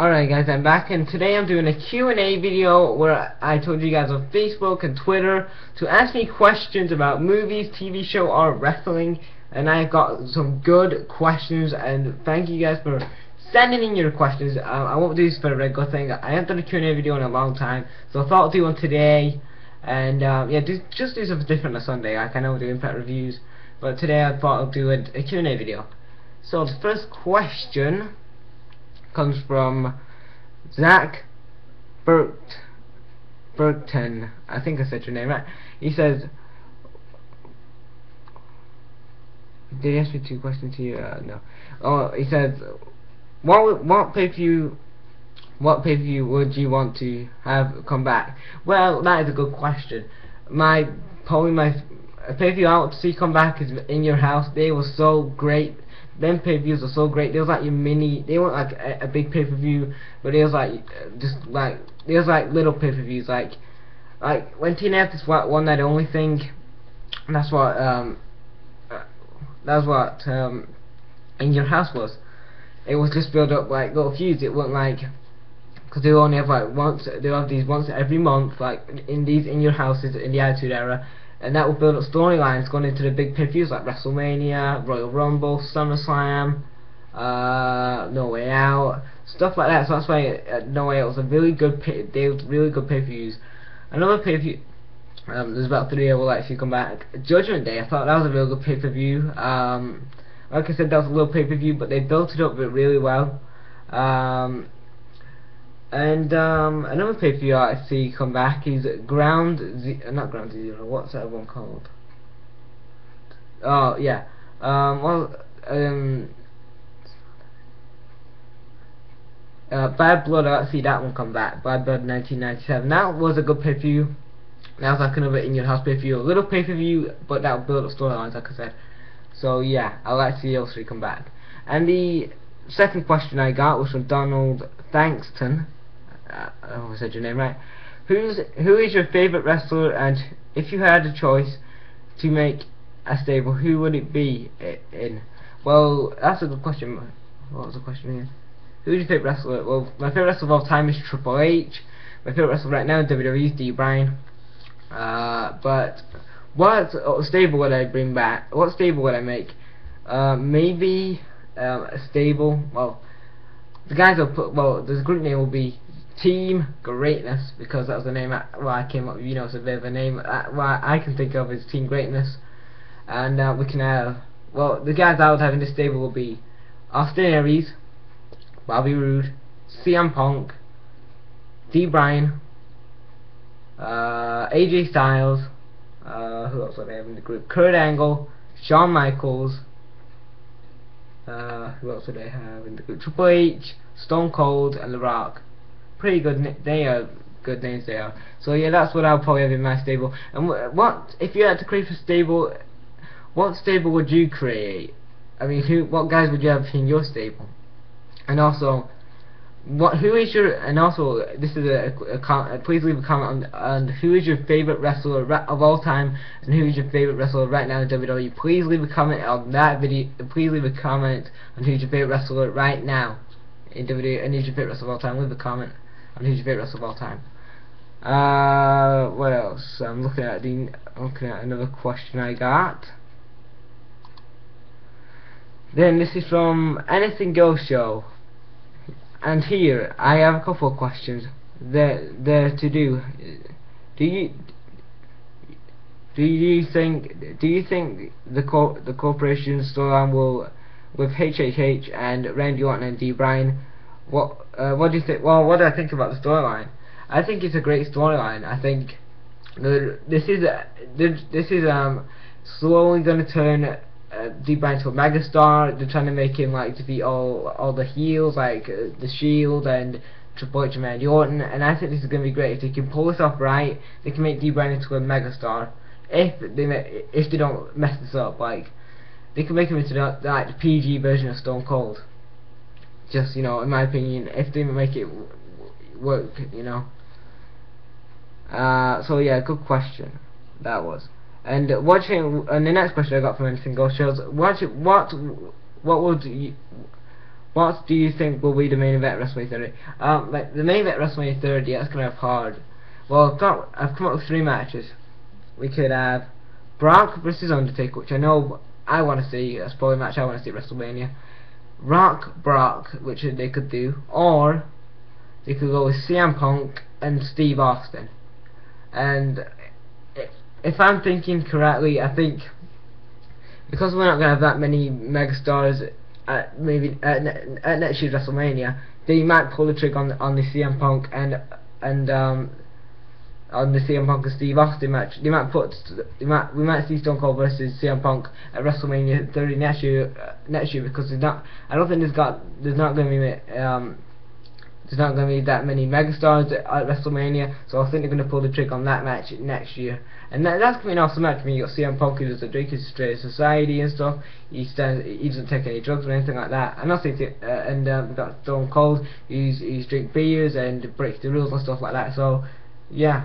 Alright guys, I'm back, and today I'm doing a Q&A video where I told you guys on Facebook and Twitter to ask me questions about movies, TV show, or wrestling, and I've got some good questions, and thank you guys for sending in your questions. I won't do this for a regular thing. I haven't done a Q&A video in a long time, so I thought I'd do one today, and yeah, just do something different on Sunday. Like, I know we're doing pet reviews, but today I thought I'd do a Q&A video. So the first question comes from Zach Burton. I think I said your name right. He says, did he ask me two questions here? No. Oh, he says, what pay-per-view would you want to have come back? Well, that is a good question. Probably my pay-per-view I want to see come back is In Your House. They were so great. Them pay-per-views are so great. They was like your mini. They weren't like a big pay-per-view, but it was like they was like little pay-per-views. Like when TNA this one night only thing. That's what In Your House was. It was just build up like little feuds. It wasn't like, because they only have like they have these once every month, like in these In Your Houses in the Attitude Era. And that will build up storylines going into the big pay-per-views like WrestleMania, Royal Rumble, SummerSlam, No Way Out, stuff like that. So that's why No Way Out was a really good pay-per-views. Another pay-per-view, there's about 3 I would like to come back. Judgment Day, I thought that was a real good pay-per-view. Like I said, that was a little pay-per-view, but they built it up really well. Another pay-per-view I see come back is not Ground Zero. What's that one called? Oh yeah. Bad Blood. I see that one come back. Bad Blood 1997. That was a good pay-per-view. That was like another In Your House pay-per-view. A little pay-per-view, but that would build up storylines, like I said. So yeah, I'd like to see those three come back. And the second question I got was from Donald Thankston. I almost said your name right. Who is your favorite wrestler, and if you had a choice to make a stable, who would it be in? Well, that's a good question. What was the question again? Who is your favorite wrestler? Well, my favorite wrestler of all time is Triple H. My favorite wrestler right now in WWE is Dee Bryan. But what stable would I bring back? What stable would I make? Maybe a stable. Well, the guys I'll put. Well, the group name will be Team Greatness, because that was the name I came up with. You know, it's a bit of a name what I can think of as Team Greatness. And we can have, well, the guys I would have in this stable will be Austin Aries, Bobby Roode, CM Punk, Dee Bryan, AJ Styles, who else would I have in the group? Kurt Angle, Shawn Michaels, who else would I have in the group? Triple H, Stone Cold, and The Rock. Pretty good. They are good names. They are. So yeah, that's what I'll probably have in my stable. And what if you had to create a stable? What stable would you create? I mean, what guys would you have in your stable? And also, who is your? And also, this is please leave a comment on who is your favorite wrestler of all time, and who is your favorite wrestler right now in WWE. Please leave a comment on that video. Please leave a comment on who's your favorite wrestler right now in WWE, and who's your favorite wrestler of all time. Leave a comment on who's your favorite wrestler of all time. What else? I'm looking at another question I got. Then this is from Anything Goes Show. And here I have a couple of questions there to do. Do you think the corporation storyline will, with HHH and Randy Orton and Dee Bryan, what do you think? Well, what do I think about the storyline? I think it's a great storyline. I think this is slowly going to turn Dee Bryan to a megastar. They're trying to make him like to be all the heels, like the Shield and Triple H and Randy Orton. And I think this is going to be great if they can pull this off right. They can make Dee Bryan into a megastar. If they don't mess this up, like they can make him into the PG version of Stone Cold. Just, you know, in my opinion, if they make it work, you know. So yeah, good question that was. And and the next question I got from Anything Goes shows what would What do you think will be the main event at WrestleMania 30? Like the main event at WrestleMania 30, that's gonna have hard. Well, I've come up with 3 matches. We could have Brock versus Undertaker, which I know I want to see. That's probably a match I want to see at WrestleMania. Rock Brock, which they could do, or they could go with CM Punk and Steve Austin. And if I'm thinking correctly, I think because we're not going to have that many megastars at next year's WrestleMania, they might pull the trigger on the CM Punk and on the CM Punk and Steve Austin match. We might see Stone Cold versus CM Punk at WrestleMania 30 next year because I don't think there's not going to be that many megastars at WrestleMania, so I think they're going to pull the trick on that match next year. And that's going to be an awesome match. I mean, you got CM Punk, who does the Drake Straight Society and stuff. He doesn't take any drugs or anything like that. I'm not saying we've got Stone Cold, he's drink beers and breaks the rules and stuff like that. So yeah.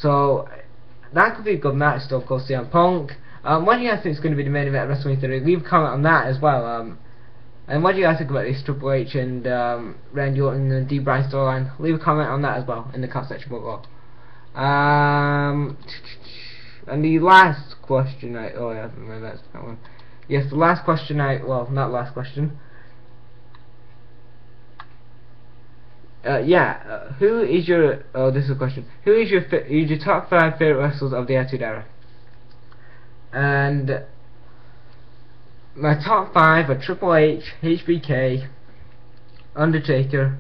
So that could be a good match, Stone Cold CM Punk. What do you guys think is going to be the main event at WrestleMania 30? Leave a comment on that as well. And what do you guys think about this Triple H and Randy Orton and D. Bryan storyline? Leave a comment on that as well in the comment section below. And the last question, oh yeah, that's that one. Yes, the last question well, not last question. Who is your? Oh, this is a question. Who is your top 5 favorite wrestlers of the Attitude Era? And my top 5 are Triple H, HBK, Undertaker,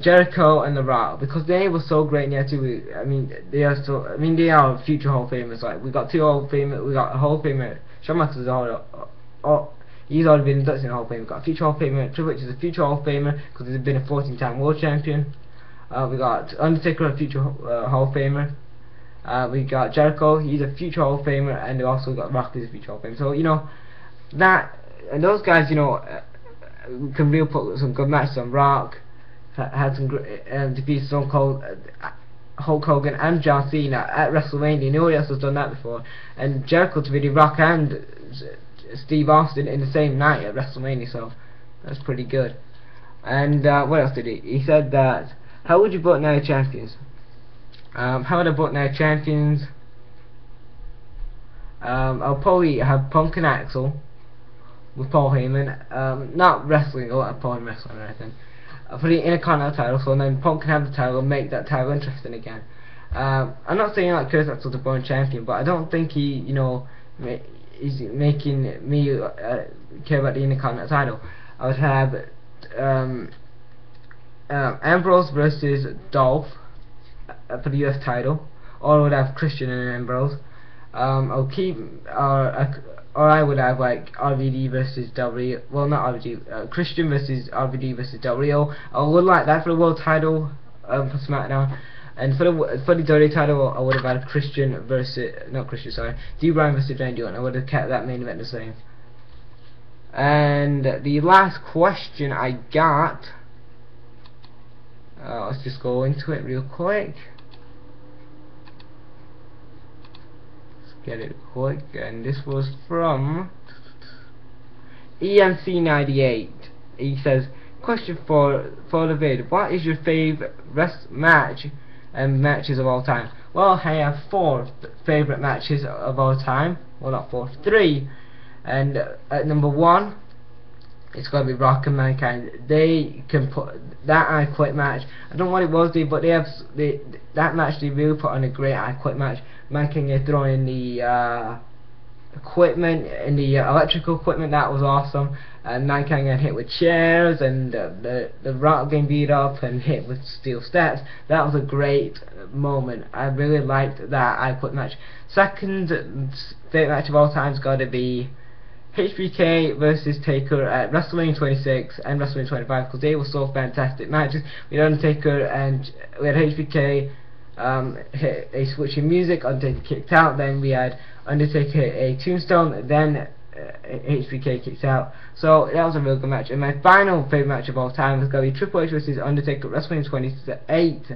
Jericho, and The Rock, because they were so great in the Attitude. I mean, they are future Hall of Famers. Like we got 2 Hall of Famers. We got a Hall of Famer. Shawn Michaels is he's already been inducted in the Hall of Fame. We've got a future Hall of Famer. Triple H is a future Hall of Famer because he's been a 14-time World Champion. We got Undertaker, a future Hall of Famer. We got Jericho, he's a future Hall of Famer, and we also got Rock, who's a future Hall of Famer. So you know that, and those guys, you know, can really put some good matches on. Rock had some great defeats Stone Cold, Hulk Hogan, and John Cena at WrestleMania. Nobody else has done that before. And Jericho defeated Rock and Steve Austin in the same night at WrestleMania, so that's pretty good. And what else did he? He said that, how would you book Night of Champions? How would I book Night of Champions? I'll probably have Punk and Axel with Paul Heyman. Not wrestling, I won't have Paul Heyman wrestling or anything. I'll put it in a Intercontinental title, so then Punk can have the title and make that title interesting again. I'm not saying like Kurt Axel's a born champion, but I don't think he, you know, is making me care about the Intercontinental title. I would have Ambrose versus Dolph for the US title, or I would have Christian and Ambrose. I'll keep, or I would have like RVD versus Del Rio. Well, not RVD. Christian versus RVD versus Del Rio. I would like that for the world title for SmackDown. And for the dirty title, I would have had Christian versus, not Christian, sorry, D. Bryan versus Randy Orton. I would have kept that main event the same. And the last question I got, let's just go into it real quick. Let's get it quick. And this was from EMC98. He says, question for the vid: what is your favorite match and matches of all time? Well, I have 4 favorite matches of all time. Well, not 4, 3. And at number 1, it's got to be Rock and Mankind. They can put that I Quit match. I don't know what it was, but that match they really put on a great I Quit match. Mankind throwing in the equipment, in the electrical equipment, that was awesome. And Mankind getting hit with chairs, and the Rock getting beat up and hit with steel steps. That was a great moment. I really liked that I Quit match. Second favorite match of all time has got to be HBK versus Taker at WrestleMania 26 and WrestleMania 25, because they were so fantastic matches. We had Undertaker and we had HBK hit a switch in music, Undertaker kicked out, then we had Undertaker hit a tombstone, then HBK kicked out. So that was a real good match. And my final favourite match of all time was going to be Triple H versus Undertaker at WrestleMania 28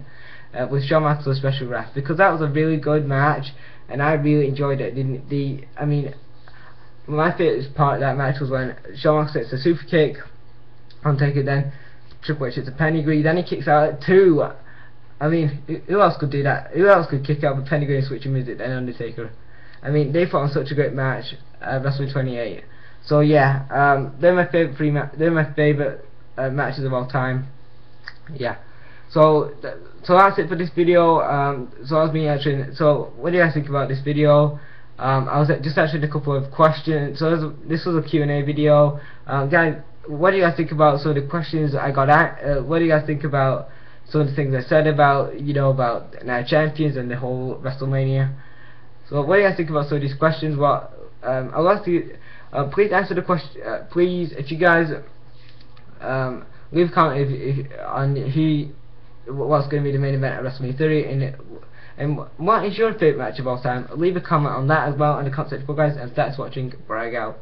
with Shawn Michaels as special ref, because that was a really good match and I really enjoyed it. I mean, my favourite part of that match was when Shawn Michaels hits a super kick, Undertaker then Triple H hits a pedigree, then he kicks out at 2. I mean, who else could do that? Who else could kick out the pedigree and switch music than Undertaker? I mean, they put on such a great match at WrestleMania 28. So yeah, they're my favourite matches of all time. Yeah. So that's it for this video. So I was me answering. So what do you guys think about this video? I was just answering a couple of questions. So this was a Q&A video. Guys, what do you guys think about some of the questions I got at? What do you guys think about some of the things I said about, you know, about Night Champions and the whole WrestleMania? So what do you guys think about some of these questions? Well, I'll ask you, please answer the question. Please, if you guys leave a comment on what's going to be the main event at WrestleMania 30, and what is your favourite match of all time? Leave a comment on that as well in the comment section, guys. And thanks for watching. Brag out.